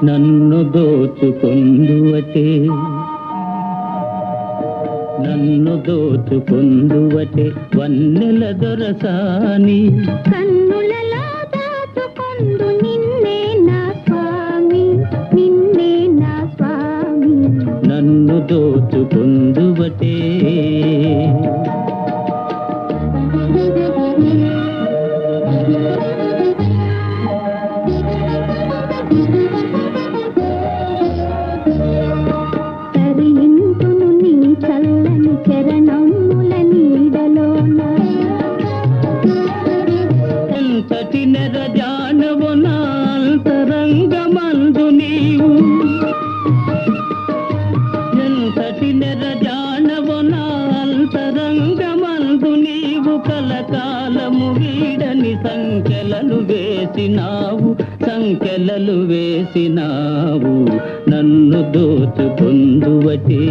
నన్ను దోచుకొందువటే నన్ను దోచుకొందువటే వన్నెల దొరసాని కన్నులలో దాచుకొందు నిన్నే నా స్వామి నిన్నే నా స్వామి నన్ను దోచుకొందువటే తరింతును నీ చల్లని చరణముల నీడలోన ఎంతటి నెరజానవు నా అంతరంగమందు నీవు ఎంతటి నెరజానవు నా అంతరంగమందు నీవు కలకాలము వీడని సంఖ్యలను వేసినావు నన్ను దోచుకొందువటే